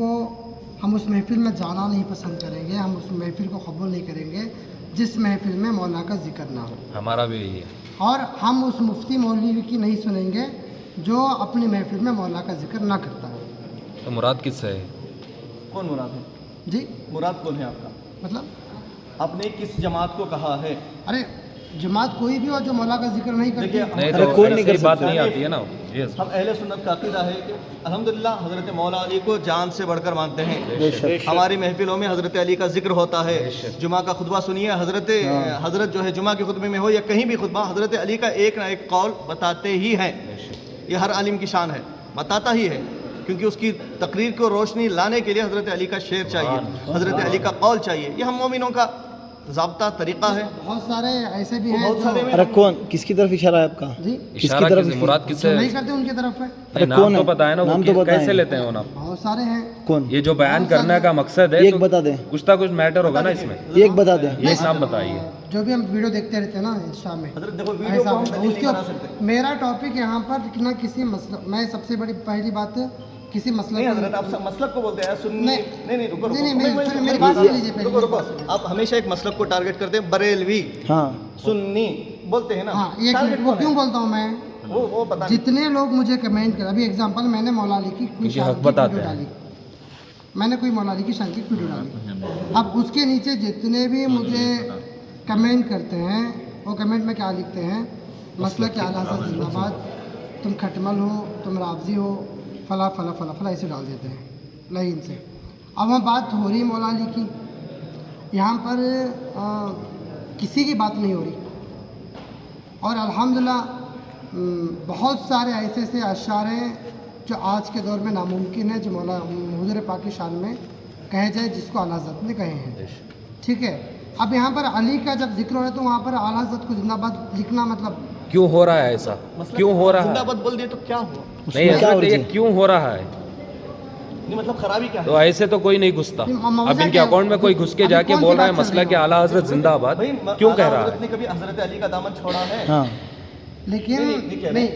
में जाना नहीं पसंद करेंगे, हम उस महफिल को कबूल नहीं करेंगे जिस महफिल में मौला का जिक्र ना हो, हमारा भी यही है। और हम उस मुफ्ती मौलवी की नहीं सुनेंगे जो अपनी महफिल में मौला का जिक्र ना करता हो। तो मुराद किससे है? कौन मुराद है? जी मुराद कौन है आपका? मतलब आपने किस जमात को कहा है? अरे जमात कोई भी हो जो मौला का जिक्र नहीं करती। देखिए, नहीं अरे तो कोई नहीं कर ऐसी बात सकता। नहीं आती है ना ये। हम अहले सुन्नत का अकीदा है कि अल्हम्दुलिल्लाह हज़रत मौला अली को जान से बढ़कर मानते हैं। हमारी महफिलों में हज़रत अली का जिक्र होता है। जुमा का खुतबा सुनिए, हज़रत जो है जुमा के खुतबे में हो या कहीं भी खुतबा, हज़रत अली का एक ना एक कौल बताते ही हैं। ये हर आलिम की शान है, बताता ही है, क्योंकि उसकी तकरीर को रोशनी लाने के लिए हज़रत अली का शेर चाहिए, हज़रत अली का कौल चाहिए। ये हम मोमिनों का ज़ाब्ता तरीक़ा है। बहुत सारे ऐसे भी हैं बहुत जो सारे में अरे कौन, किसकी तरफ इशारा है आपका? जी इशारा तरफ किससे? मुराद किससे जो है? नहीं करते उनकी तरफ है, अरे नाम कौन तो है? बताए ना, वो नाम तो बताएं। कैसे लेते हैं वो नाम? बहुत सारे हैं। कौन? ये जो बयान करने का मकसद है, एक तो बता दें, कुछ ना कुछ मैटर होगा ना इसमें। एक बता दें। ये नाम बताइए। जो भी हम वीडियो देखते रहते हैं ना इंस्टा में, हज़रत देखो वीडियो ऐसा को हम होता है। दलील नहीं बना उसके सकते। मेरा टॉपिक यहाँ पर ना किसी मसला, मैं सबसे बड़ी पहली बात किसी मसले नहीं को हज़रत, आप मसलक को बोलते हैं सुन्नी। नहीं। नहीं रुको रुको, नहीं, मैं- मेरी बात सुन लीजिए पहले, रुको रुको, आप हमेशा एक मसलक को टारगेट करते हैं। बरेलवी, हाँ, सुन्नी बोलते हैं ना। हाँ एक टारगेट मिनट, वो कौन क्यों है? बोलता हूँ मैं, वो पता नहीं। जितने लोग मुझे कमेंट कर, अभी एग्जांपल मैंने मौला अली की कोई क्योंकि शान हक की बताते वीडियो हैं। डाली, मैंने कोई मौला अली की शान की वीडियो डाली, अब उसके नीचे जितने भी मुझे कमेंट करते हैं वो कमेंट में क्या लिखते हैं, मसला क्या आला हज़रत जिंदाबाद, तुम खटमल हो, तुम राबजी हो, फला फला फला फला ऐसे डाल देते हैं लाइन से। अब वहाँ बात हो रही मौला अली की, यहाँ पर किसी की बात नहीं हो रही, और अल्हम्दुलिल्लाह बहुत सारे ऐसे ऐसे अशार हैं जो आज के दौर में नामुमकिन है, जो मौला हुज़ूर पाक की शान में कहे जाए, जिसको आला हज़रत ने कहे हैं। ठीक है, अब यहाँ पर अली का जब जिक्र हो रहा है तो वहाँ पर आला हज़रत को जिंदाबाद लिखना मतलब क्यों हो रहा है ऐसा? क्यों हो रहा है? जिंदाबाद बोल दिए तो क्या हुआ? नहीं हजरत, ये क्यों हो रहा है? नहीं मतलब खराबी क्या है? तो ऐसे तो कोई नहीं घुसता। अब इनके अकाउंट में कोई घुस के जाके बोल रहा है मसला कि आला हजरत जिंदाबाद, भाई क्यों कह आला रहा हज़रत है? ने कभी हजरत अली का दामन छोड़ा है? हाँ लेकिन नहीं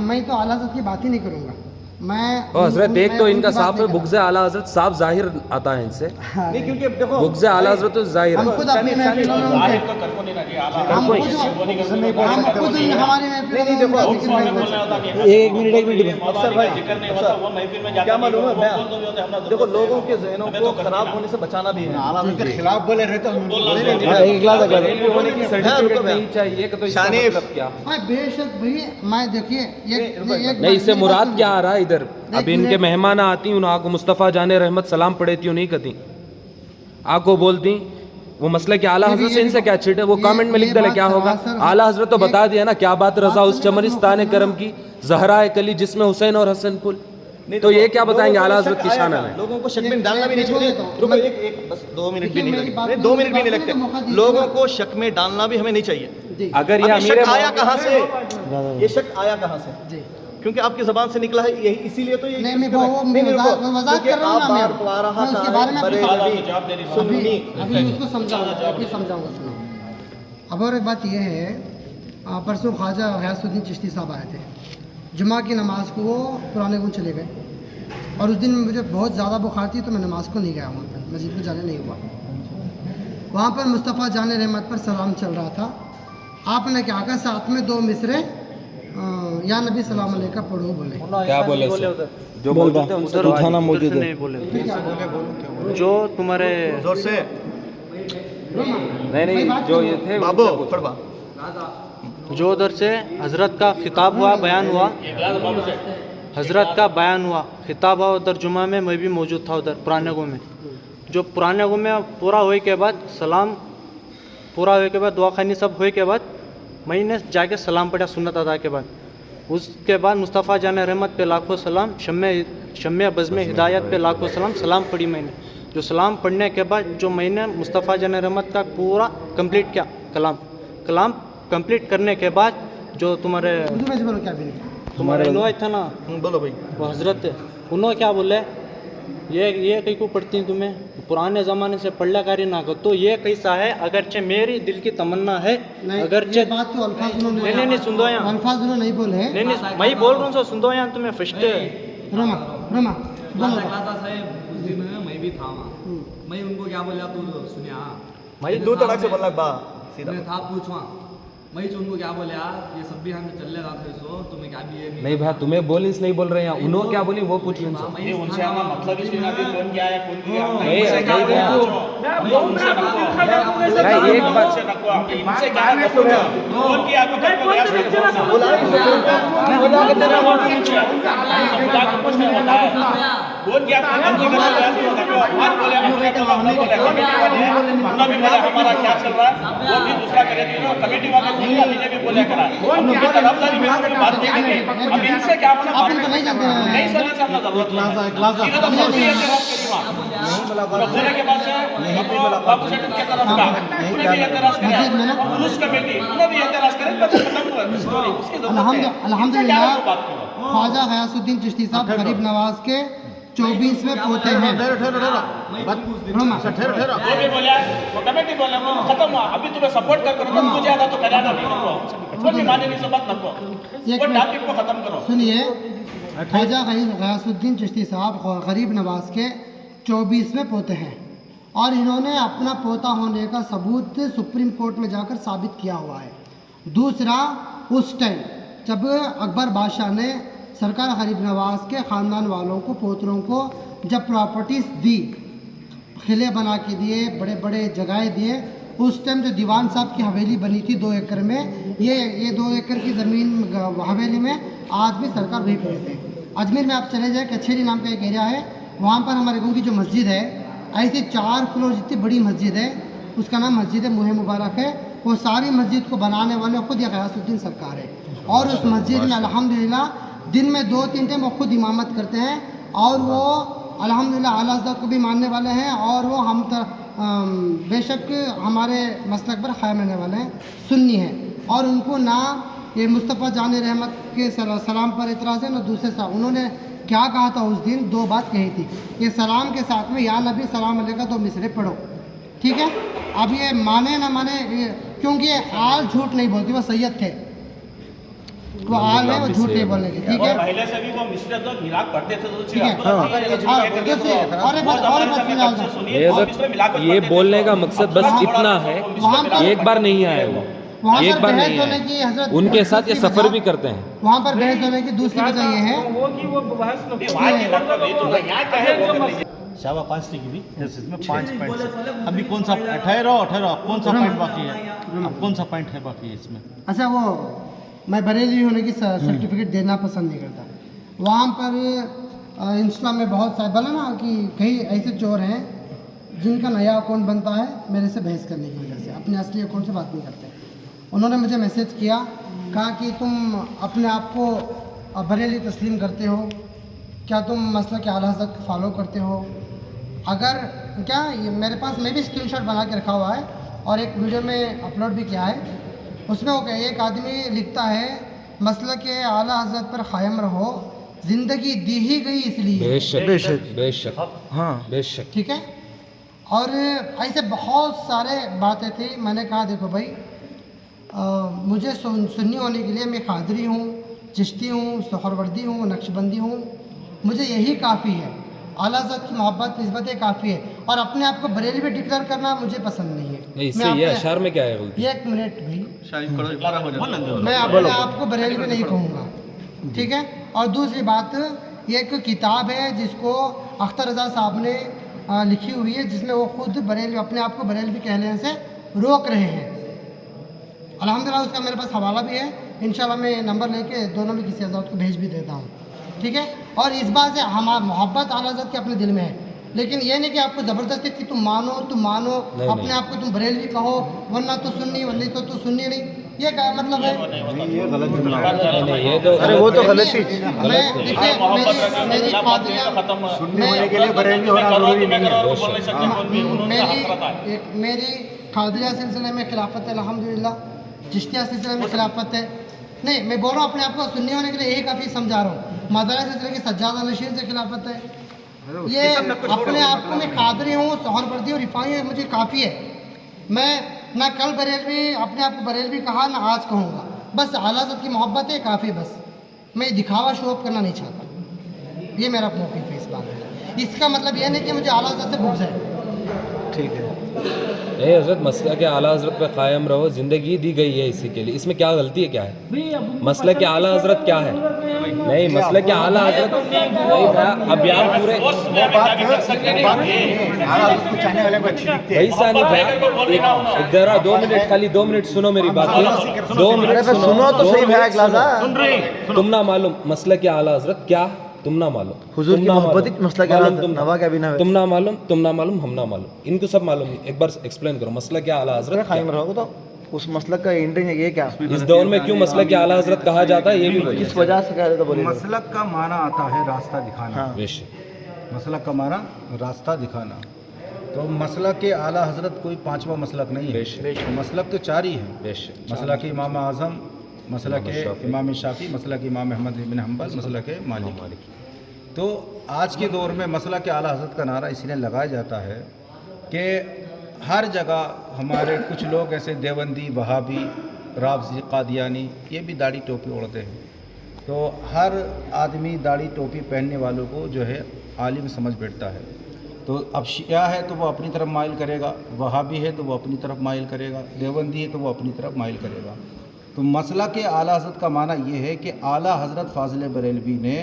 मैं तो आला हज़रत की बात ही नहीं करूँगा। मैं तो हजरत एक तो इनका उनकी बात साफ है नहीं बुग़्ज़ आला हजरत साफ जाहिर आता है इनसे। करूँगा। नहीं क्योंकि अब देखो बुग़्ज़ आला हजरत तो जाहिर हम है। खुद अपनी महफिलों में जाहिर उनके तो कर को नहीं ना जी आला हम कोई- खुद नहीं बोल हम सकते खुद हमारी महफिलों में उनका वो जिक्र नहीं बोल बोलना होता सकते। नहीं एक मिनट अफसर भाई, जिक्र नहीं होता, वो महफिल में जाता क्या नहीं, मालूम है वो मैं बोल दो भी होते, हमने देखो जरूरत लोगों नहीं के है। जहनों हमें को तो करना खराब है। होने से बचाना भी है। आला हज़रत के खिलाफ बोले रहे तो हम हाँ, एक गिलास रखा था। एलपी होने की सर्टिफिकेट नहीं चाहिए तो इसका शानिफ। मतलब क्या? हाँ बेशक भाई, मैं देखिए नहीं, इससे मुराद क्या आ रहा है इधर? अब इनके मेहमान आती हूँ आको मुस्तफ़ा जाने रहमत सलाम पढ़ेती हूँ नहीं कती आको बोलती वो मसला कि आला हजरत से इनसे क्या छिट है? वो कमेंट में लिख दे क्या होगा? आला हजरत तो बता दिया ना क्या बात रजा उस चमनिस्तान करम की जहरा कली जिसमें हुसैन और हसन पुल। तो ये क्या बताएंगे आला हजरत की शान में? लोगों को शक में डालना भी नहीं चाहिए। रुको एक बस 2 मिनट भी नहीं मेरी बात लगते, 2 मिनट भी नहीं करने का मौका लगते। दीजिए लोगों ना। को शक में डालना भी हमें नहीं चाहिए। अगर ये अब ये अमीर शक आया कहाँ से? ये शक आया कहाँ से? क्योंकि आपकी जबान से निकला है यही, इसीलिए तो ये नहीं, मैं वज़ाहत कर रहा हूँ ना, मैं उसके बारे में जवाब दे रही हूँ। अभी उसको समझाऊंगा, अभी समझाऊंगा। सुनो, अब और एक बात यह है, परसों ख्वाजा गयासुद्दीन चिश्ती साहब आए थे, जुमा की नमाज को वो पुराने गुण चले गए, और उस दिन मुझे बहुत ज़्यादा बुखार थी तो मैं नमाज को नहीं गया, वहाँ पर मस्जिद में जाने नहीं हुआ। वहाँ पर मुस्तफ़ा जान रहमत पर सलाम चल रहा था, आपने क्या कहा साथ में 2 मिसरे या नबी सलाम अलैका पढ़ो बोले। क्या बोले जो बोल बोलते हैं उनसे तू थाना मौजूद है। जो तुम्हारे जोर से नहीं जो ये थे बाबू पढ़वा। जो उधर से हज़रत का खिताब हुआ, बयान हुआ, हज़रत का बयान हुआ, खिताब हुआ उधर जुमा में, मैं भी मौजूद था उधर पुराने गो में। जो पुराने गो में पूरा हुए के बाद सलाम पूरा हुए के बाद दुआ खानी सब हुए के बाद मैंने जाके सलाम पढ़ा सुन्नत अदा के बाद। उसके बाद मुस्तफ़ा जान रहमत पे लाखों सलाम, शम्मे बज़्म हिदायत पे लाखों सलाम, सलाम पढ़ी मैंने। जो सलाम पढ़ने के बाद जो मैंने मुस्तफ़ा जान रहमत का पूरा कंप्लीट किया, कलाम कंप्लीट करने के बाद जो तुम्हारे उर्दू में बोलो क्या भी नहीं। तुम्हारे लोग था ना बोलो भाई। वो हज़रत थे, उन्होंने क्या बोले, ये कहीं को पढ़ती हैं तुम्हें पुराने ज़माने से पढ़ला कारी ना कर। तो ये कैसा है, अगरचे मेरी दिल की तमन्ना है, नहीं, अगरचे ये बात तो अल्फाज उन्होंने नहीं सुन दो यहाँ, अल्फाज उन्होंने नहीं बोले। नहीं मैं बोल रहा हूँ सुन दो यहाँ तुम्हें फर्स्ट रमा रमा बोलो। उस दिन मैं भी था वहाँ, मैं उनको क्या बोला तू सुनिया, भाई दो तड़क से बोलना बा सीधा। मैं था पूछवा, मैं उनको क्या बोले ये सब भी हम चल रहा था सो तुम्हें क्या भी ये नहीं भाई तुम्हें बोलिस नहीं बोल रहे हैं उन्होंने क्या बोली वो पूछ लें ये उनसे हमारा मतलब ही सुना कि कौन क्या है कौन क्या नहीं, है। नहीं, एक बात से नको आप इनसे क्या है पूछो कौन किया आपको कल को याद करो बोला बोला कि तेरा वो बुला के कुछ नहीं होता है कौन किया कौन की गलत है नहीं होता क्यों आज बोले अपने को हम बोले कमेटी वाले उन्होंने भी बोला हमारा क्या चल रहा है वो भी दूसरा करे दी ना कमेटी वाले बोले अभी ने भी बोला करा हम लोग तरफदारी में कोई बात नहीं करेंगे अब इनसे क्या होना आप इनको नहीं जानते हैं। नहीं सर से हमने जरूरत नहीं ये तो सभी एतराज करी वहाँ बोले के बाद से बाबू सेठ के तरफ का उन्हें भी एतराज किया उस कमेटी उन्हें भी एतराज करे बस खत्म हुआ स्टोरी उसकी जरूरत अल्हम्दुलिल्लाह बात करो ख्वाजा गयासुद्दीन चिश्ती साहब गरीब नवाज के 24वें पोते हैं। रमा वो भी बोला वो कमेटी बोले वो खत्म हुआ अभी तुम्हें सपोर्ट कर करो मुझे ज्यादा तो कराना नहीं नको वो भी माने नहीं सब बात नको वो टॉपिक को खत्म करो सुनिए, ख्वाजा गयासुद्दीन चिश्ती साहब गरीब नवाज के 24वें पोते हैं और इन्होंने अपना पोता होने का सबूत सुप्रीम कोर्ट में जाकर साबित किया हुआ है। दूसरा, उस टाइम जब अकबर बादशाह ने सरकार गरीब नवाज के ख़ानदान वालों को पोतरों को जब प्रॉपर्टीज़ दी, किले बना के दिए, बड़े बड़े जगहें दिए, उस टाइम जो दीवान साहब की हवेली बनी थी 2 एकड़ में, ये 2 एकड़ की ज़मीन हवेली में आज भी सरकार वहीं पर रहते हैं। अजमेर में आप चले जाए, कचेरी नाम का एक एरिया है, वहाँ पर हमारे गाँव की जो मस्जिद है, ऐसी 4 फ्लोर जितनी बड़ी मस्जिद है, उसका नाम मस्जिद मुहे मुबारक है। वो सारी मस्जिद को बनाने वाले खुद ये गयासुद्दीन सरकार है और उस मस्जिद में अल्हम्दुलिल्लाह दिन में 2-3 टाइम वो खुद इमामत करते हैं और वो अल्हम्दुलिल्लाह आला हज़रत को भी मानने वाले हैं और वो बेशक हमारे मसलक पर क़ायम रहने वाले हैं, सुन्नी हैं और उनको ना ये मुस्तफ़ा जान रहमत के सलाम पर इतराज़ है ना दूसरे साथ। उन्होंने क्या कहा था उस दिन, 2 बात कही थी कि सलाम के साथ में या नबी सलाम अलैका 2 मिसरे पढ़ो, ठीक है। अब ये माने ना माने क्योंकि ये आल झूठ नहीं बोलती, वो सैयद थे, वो आल है, वो झूठ नहीं बोलने की, ठीक है। और पहले से भी वो मिस्र तो मिलाप पढ़ते थे तो ठीक है। ये बोलने का मकसद बस इतना है, एक बार नहीं आए वो, एक बार नहीं आए, उनके साथ ये सफ़र भी करते हैं। वहाँ पर बहस होने की दूसरी वजह ये है शाबा 5 टिकी भी इसमें 5 पॉइंट। अभी कौन सा ठहरो कौन सा पॉइंट बाकी है, अब कौन सा पॉइंट है बाकी है इसमें? अच्छा, वो मैं बरेली होने की सर्टिफिकेट देना पसंद नहीं करता। वहाँ पर इंस्टा में बहुत सारे बोला ना कि कई ऐसे चोर हैं जिनका नया अकाउंट बनता है मेरे से बहस करने की वजह से, अपने असली अकाउंट से बात नहीं करते। उन्होंने मुझे मैसेज किया, कहा कि तुम अपने आप को बरेली तस्लीम करते हो क्या, तुम मसला के आला हज़रत को फॉलो करते हो? अगर क्या ये मेरे पास मैं भी स्क्रीनशॉट बना के रखा हुआ है और एक वीडियो में अपलोड भी किया है। उसमें वो एक आदमी लिखता है मसला के आला हज़रत पर क़ायम रहो, ज़िंदगी दी ही गई इसलिए। बेशक हाँ बेशक, ठीक है। और ऐसे बहुत सारे बातें थी। मैंने कहा देखो भाई, मुझे सुन्नी होने के लिए मैं कादरी हूँ, चिश्ती हूँ, सोहरवर्दी हूँ, नक्शबंदी हूँ, मुझे यही काफ़ी है। आला हज़रत की मोहब्बत निस्बतें काफ़ी है और अपने आप को बरेली में डिक्लेयर करना मुझे पसंद नहीं है। इससे ये अशार में क्या है? एक मिनट भाई, मैं अपने आप को बरेली में नहीं कहूँगा, ठीक है। और दूसरी बात, ये एक किताब है जिसको अख्तर रज़ा साहब ने लिखी हुई है, जिसमें वो खुद बरेली अपने आप को बरेलवी कहने से रोक रहे हैं। अल्हम्दुलिल्लाह उसका मेरे पास हवाला भी है, इंशाल्लाह मैं नंबर लेके दोनों में किसी हज़रत को भेज भी देता हूँ, ठीक है। और इस बात से हमारा मोहब्बत आला हज़रत के अपने दिल में है, लेकिन ये नहीं कि आपको ज़बरदस्ती कि तुम मानो अपने आप को तुम बरेलवी कहो वरना तो सुन्नी, वरना तो तू सुन्नी नहीं, ये क्या मतलब है? ये गलत जुमला है। ये तो अरे वो तो गलत चीज। मैं देखिए मेरी सुन्नी होने के लिए बरेलवी होना जरूरी नहीं है। मेरी कादरिया सिलसिले में खिलाफत है अल्हम्दुलिल्लाह, चिश्तिया सिलसिले में खिलाफत है। नहीं, मैं बोल रहा हूँ अपने आप को सुन्नी होने के लिए यही काफ़ी समझा रहा हूँ। मदरा सिलसिले की सज्जादा नशीर से खिलाफत है। ये अपने आप को मैं कादरी हूँ, सोहरवर्दी और रिफाई हूँ, मुझे काफ़ी है। मैं ना कल बरेलवी अपने आप को बरेलवी कहा ना आज कहूँगा, बस आला हज़रत की मोहब्बत है काफ़ी। बस मैं दिखावा शो ऑफ करना नहीं चाहता, ये मेरा मौक़िफ़ है इस बात में। इसका मतलब ये नहीं कि मुझे आला हज़रत से बुग़्ज़ है, ठीक है। ए हज़रत मसला के आला हज़रत पे क़ायम रहो, ज़िंदगी दी गई है इसी के लिए, इसमें क्या गलती है? क्या है मसला के आला हज़रत? क्या है? नहीं, मसला के आला हज़रत अब यार पूरे वैसा नहीं भैया, इधर 2 मिनट, खाली 2 मिनट सुनो मेरी बात, 2 मिनट सुनो तो सही भैया। तुम ना मालूम मसला के आला हज़रत क्या, तुम ना मालूम, हुजूर की मोहब्बत मसला क्या, तुम ना मालूम, हम ना मालूम, इनको सब मालूम नहीं। एक बार एक्सप्लेन करो मसला क्या आला हज़रत क़ायम रहोगे तो उस मसलक का एंडिंग है ये क्या? इस दौर में क्यों मसलक के आला हज़रत कहा जाता है, ये भी बोलिए। किस वजह से कहा जाता है? बोलिए। मसलक का माना आता है रास्ता दिखाना। मसलक का माना रास्ता दिखाना। तो मसलक के आला हज़रत कोई 5वां मसलक नहीं है, मसलक तो 4 ही है। मसलक इमाम आज़म, मसलक इमाम शाफ़ी, मसलक इमाम अहमद इब्न हम्बल, मसलक मालिक। तो आज के दौर में मसलक के आला हज़रत का नारा इसलिए लगाया जाता है कि हर जगह हमारे कुछ लोग ऐसे देवबंदी, वहाबी, राफ़ज़ी, कादियानी, ये भी दाढ़ी टोपी ओढ़ते हैं। तो हर आदमी दाढ़ी टोपी पहनने वालों को जो है आलिम समझ बैठता है। तो अब शिया है तो वो अपनी तरफ माइल करेगा, वहाबी है तो वो अपनी तरफ माइल करेगा, देवबंदी है तो वो अपनी तरफ माइल करेगा। तो मसला के आला हज़रत का माना ये है कि आला हज़रत फ़ाज़िल बरेलवी ने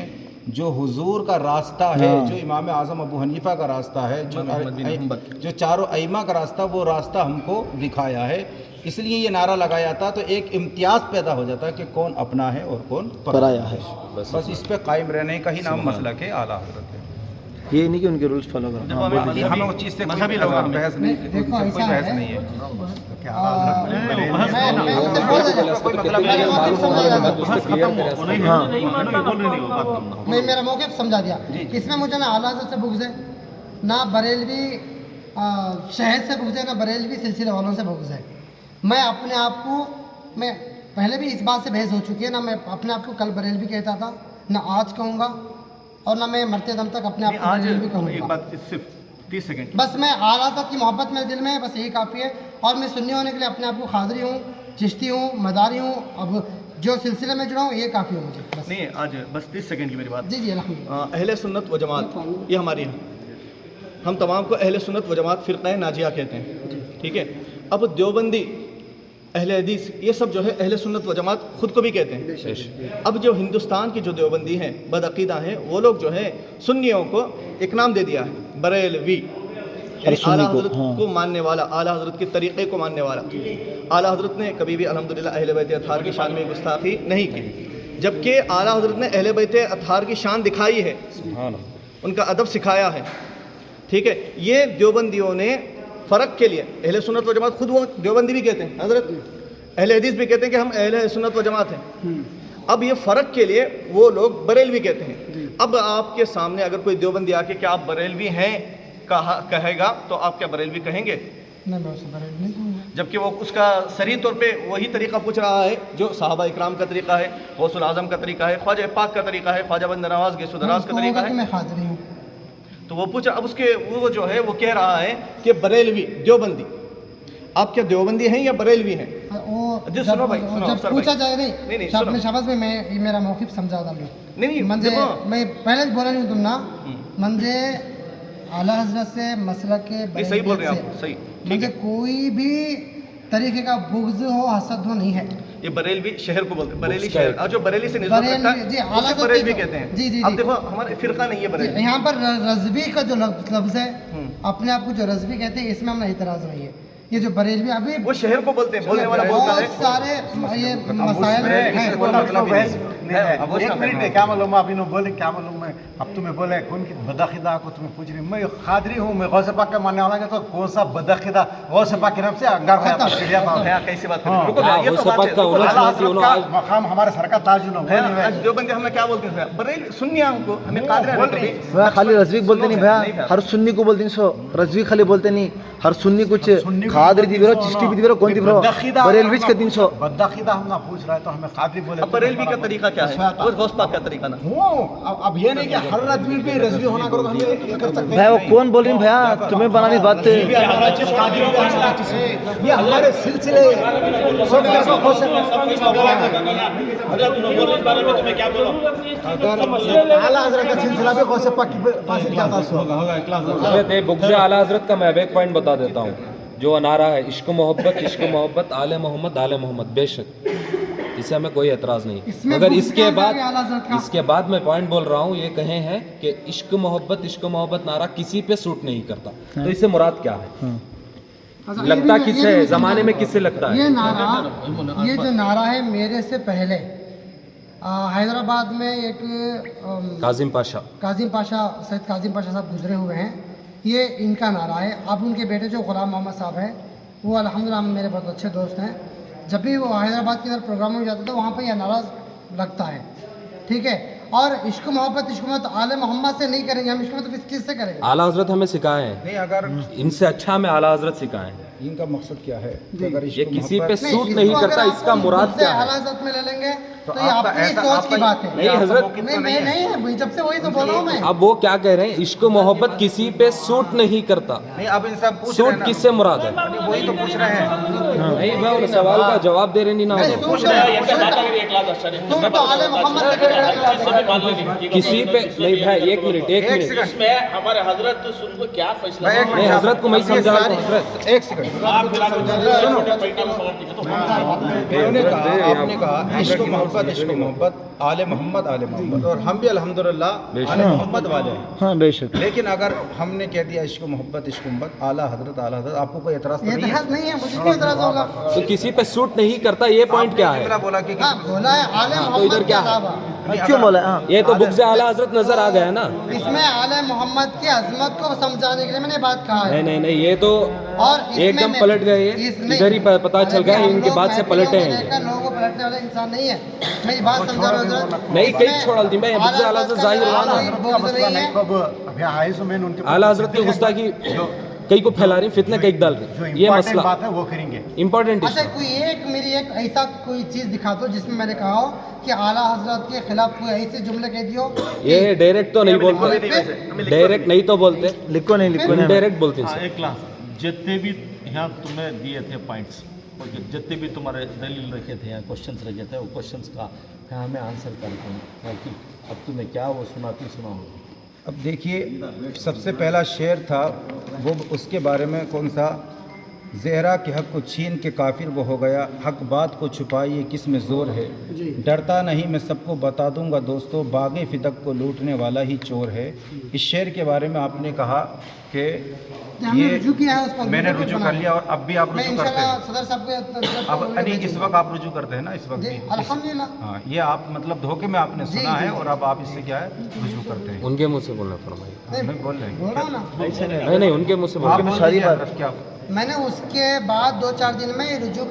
जो हुजूर का रास्ता है, जो इमाम आज़म अबू हनीफ़ा का रास्ता है, जो चारों अइमा का रास्ता, वो रास्ता हमको दिखाया है। इसलिए ये नारा लगाया था, तो एक इम्तियाज़ पैदा हो जाता है कि कौन अपना है और कौन पराया है। बस इस पे कायम रहने का ही नाम मसला के आला हज़रत है। یہ نہیں کہ ان کے رولز فالو کرو. دیکھو ہمیں ہمیں اس چیز سے مذہبی لوگ ہیں. بحث نہیں دیکھو کوئی ایسا بحث ہے نہیں ہے. میں میرا موقف سمجھا دیا. اس میں مجھے نہ اعلیٰ حضرت سے بغض ہے، نہ بریلوی شہر سے بغض ہے، نہ بریلوی سلسلے والوں سے بغض ہے. میں اپنے آپ کو، میں پہلے بھی اس بات سے بحث ہو چکی ہے، نہ میں اپنے آپ کو کل بریلوی کہتا تھا، نہ آج کہوں گا، اور نہ میں مرتے دم تک اپنے آپ کو آج بریلوی کہوں ایک گا. بات صرف 30 سیکنڈ. بس میں اعلیٰ حضرت کی محبت میرے دل میں ہے، بس یہی کافی ہے. اور میں سنی ہونے کے لیے اپنے آپ کو قادری ہوں، چشتی ہوں، مداری ہوں. اب جو سلسلے میں جڑا ہوں یہ کافی ہے مجھے بس. نہیں آج بس 30 سیکنڈ کی میری بات. جی الحمدللہ. اہل سنت و جماعت یہ ہماری ہے. ہم تمام کو اہل سنت و جماعت فرقہ ناجیہ کہتے ہیں. ٹھیک ہے. اب دیوبندی، اہل حدیث، یہ سب جو ہے اہل سنت و جماعت خود کو بھی کہتے ہیں. اب جو ہندوستان کی جو دیوبندی ہیں، بدعقیدہ ہیں، وہ لوگ جو ہے سنیوں کو ایک نام دے دیا ہے، بریلوی. اعلیٰ حضرت کو ماننے والا، اعلیٰ حضرت کے طریقے کو ماننے والا. اعلیٰ حضرت نے کبھی بھی الحمدللہ اہل بیت اطہار کی شان میں گستاخی نہیں کی، جبکہ اعلیٰ حضرت نے اہل بیت اطہار کی شان دکھائی ہے، ان کا ادب سکھایا ہے. ٹھیک ہے. یہ دیوبندیوں نے فرق کے لیے، اہل سنت و جماعت خود وہ دیوبندی بھی کہتے ہیں حضرت، اہل حدیث بھی کہتے ہیں کہ ہم اہل سنت و جماعت ہیں. اب یہ فرق کے لیے وہ لوگ بریلوی کہتے ہیں. اب آپ کے سامنے اگر کوئی دیوبندی آ کے کیا آپ بریلوی ہیں کہے گا تو آپ کیا بریلوی کہیں گے؟ نہیں میں اسے بریلوی نہیں کہوں گا. جبکہ وہ اس کا صریح طور پہ وہی طریقہ پوچھ رہا ہے جو صحابہ اکرام کا طریقہ ہے، غوث العظم کا طریقہ ہے، خواجہ پاک کا طریقہ ہے، خواجہ بند نواز گیس و دراز کا طریقہ ہے. میں قادری ہوں. تو وہ پوچھ رہا، اب اس کے وہ جو ہے وہ کہہ رہا ہے کہ بریلوی دیوبندی. آپ کیا دیوبندی ہیں یا بریلوی ہیں؟ جی سنو بھائی، سنو جب سر پوچھا بھائی. جائے نہیں، نہیں سنو. اپنے شبز میں میرا موقف سمجھا تھا. نہیں منجے دیکھو، میں پہلے بولا نہیں تم نا منجے اعلیٰ حضرت سے مسلک کے نہیں صحیح بول رہے ہیں آپ، صحیح. مجھے کوئی بھی طریقے کا بغض ہو، حسد ہو نہیں ہے. یہ بریلوی شہر کو بولتے ہیں، بریلی شہر، جو بریلی سے نسبت رکھتا ہے جی اسے بریلوی کہتے ہیں. جی جی اب دیکھو ہمارے فرقہ نہیں ہے بریلوی. یہاں پر رضوی کا جو لفظ ہے، اپنے آپ کو جو رضوی کہتے ہیں، اس میں ہمیں اعتراض نہیں ہے. یہ جو بریلوی ابھی وہ شہر کو بولتے ہیں، بولنے والا بولتا ہے. بہت سارے یہ مسائل ہیں. ایک منٹ ہے، کیا معلوم آپ انہوں بولے، کیا معلوم ہے اب تمہیں بولے کون کی بدعقیدہ کو تمہیں پوچھ رہی. میں قادری ہوں، میں غوث پاک کا ماننے والا ہوں. تو کون سا بدعقیدہ غوث پاک کے نام سے اگر ہے کیسی بات کریں؟ رکو ذرا، یہ تو بات ہے. مقام ہمارے سر کا تاج نو. آج دیوبندی ہم نے کیا بولتے ہیں بریلی سنیاں کو ہمیں قادری نہیں کبھی. خالی رضوی بولتے نہیں بھیا، ہر سنی کو بولتے نہیں. سو رضوی خالی بولتے نہیں، ہر سنی کچھ قادری دی برو، چشتی بھی دی برو، کون دی برو، بریلوی کے 300 بدعقیدہ ہم نہ پوچھ رہا ہے تو ہمیں قادری بولے. اب بریلوی کا طریقہ کیا ہے؟ غوث پاک کا طریقہ نا. اب یہ نہیں کہ ہر رضوی پہ رضوی ہونا کرو، ہم یہ کر سکتے ہیں. بھائی وہ کون بول رہی ہیں بھیا، تمہیں بنانی بات ہے. یہ ہمارے سلسلے اعلیٰ حضرت کا سلسلہ بھی غوث پاک کی پاس جاتا ہے. بغض اعلیٰ حضرت کا میں اب ایک پوائنٹ بتا دیتا ہوں. جو نعرہ ہے عشق محبت، عشق محبت، آل محمد، آل محمد، بے شک اسے ہمیں کوئی اعتراض نہیں. مگر اس کے بعد میں پوائنٹ بول رہا ہوں، یہ کہیں ہیں کہ عشق محبت نعرہ کسی پہ سوٹ نہیں کرتا. تو اس سے مراد کیا ہے؟ لگتا کس سے ہے؟ زمانے میں کس سے لگتا ہے؟ یہ جو نعرہ ہے میرے سے پہلے حیدرآباد میں ایک کاظم پاشا سید کاظم پاشا صاحب گزرے ہوئے ہیں. یہ ان کا نعرہ ہے. اب ان کے بیٹے جو غلام محمد صاحب ہیں، وہ الحمدللہ میرے بہت اچھے دوست ہیں. جب بھی وہ حیدرآباد کے اندر پروگراموں میں جاتا تھا، وہاں پہ یہ نعرہ لگتا ہے. ٹھیک ہے. اور عشق محبت آل محمد سے نہیں کریں گے ہم. عشق محبت کس سے کریں گے؟ اعلیٰ حضرت ہمیں سکھائے ہیں. نہیں اگر ان سے اچھا ہمیں اعلیٰ حضرت سکھائے ہیں. ان کا مقصد کیا ہے؟ اگر یہ کسی پہ سوٹ نہیں کرتا، اس کا مراد کیا ہے؟ اعلیٰ حضرت میں لے لیں گے تو یہ اپنی سوچ کی بات ہے. نہیں حضرت، نہیں ہے، جب سے وہی تو بول رہا ہوں میں. اب وہ کیا کہہ رہے ہیں؟ عشق محبت کسی پہ سوٹ نہیں کرتا. نہیں اب ان سے پوچھ سوٹ کس سے مراد ہے؟ وہی تو پوچھ رہے ہیں. نہیں میں ان سوال کا جواب دے رہے نہیں نا. کسی پہ نہیں بھائی، ایک منٹ اس میں ہمارے حضرت سن کو کیا فیصلہ؟ نہیں حضرت کو میں سمجھا رہا ہوں. حضرت ایک سیکنڈ. آپ نے کہا عشق محبت آل محمد اور ہم بھی الحمدللہ آل محمد والے ہیں. ہاں بے شک. لیکن اگر ہم نے کہہ دیا عشق محبت اعلیٰ حضرت آپ کو کوئی اعتراض نہیں ہے؟ نہیں ہے، مجھے کیوں اعتراض ہوگا؟ تو کسی پہ سوٹ نہیں کرتا، یہ پوائنٹ کیا ہے؟ بولا کہ بولا ہے آل تو محمد ادھر کے کیا علاوہ. ہے؟ क्यों बोला हाँ ये तो बुग़्ज़ आला हज़रत नज़र आ गया ना। इसमें आले मोहम्मद की अजमत को समझाने के लिए मैंने बात कहा है। नहीं ये तो और इसमें एकदम मैं- पलट गए, इसमें- इधर ही पता चल गया हम इनके लोग बाद से पलटे हैं। महफिलों में रहकर लोगों को पलटने वाले इंसान नहीं है। मेरी बात समझा रहे हो हज़रत? नहीं, कई इसमें छोड़ दी मैं, आला बुग़्ज़ आला हज़रत से ज़ाहिर हुआ ना। कोई बुग़्ज़ नहीं है। कब अभी आए सो मैंने उनके आला हज़रत की गुस्ताखी कई को फैला रही, फितने कई डाल जो रही, ये इम्पोर्टेंट मसला बात है वो करेंगे। इम्पोर्टेंट अच्छा इशू। कोई एक ऐसा कोई चीज़ दिखा दो जिसमें मैंने कहा हो कि आला हज़रत के खिलाफ कोई ऐसे जुमले कह दियो। ये डायरेक्ट तो नहीं बोलते, डायरेक्ट नहीं तो बोलते, लिखो नहीं इनडायरेक्ट बोलते हैं हाँ, सर। एक क्लास जितने भी यहाँ तुम्हें दिए थे पॉइंट्स, ओके, जितने भी तुम्हारे दलील रखे थे या क्वेश्चंस रखे थे, वो क्वेश्चंस का यहाँ हमें आंसर करते हैं कि अब तुम्हें क्या वो सुना हो। अब देखिए, सबसे पहला शेर था वो, उसके बारे में कौन सा, ज़हरा के हक़ को छीन के काफिर वो हो गया, हक़ बात को छुपाइए किस में ज़ोर है, डरता नहीं मैं सबको बता दूंगा दोस्तों, बागे फिदक को लूटने वाला ही चोर है। इस शेर के बारे में आपने कहा कि हमने रुजू किया है उस पर, मैंने रुजू कर लिया और अब भी आप मैं रुजू करते इंशाल्लाह हैं। सदर साहब के अब नहीं, इस वक्त आप रुजू करते हैं ना, इस वक्त जी भी अल्हम्दुलिल्लाह। हाँ, ये आप मतलब धोखे में आपने सुना है और अब आप इससे क्या है रुजू करते हैं। उनके मुंह से बोलना फरमाइए। नहीं बोल रहे बोल रहा हूँ ना, नहीं उनके मुंह से आप बोलना। बोल दीजिए, क्या मैंने उसके बाद 2-4 दिन में रुजू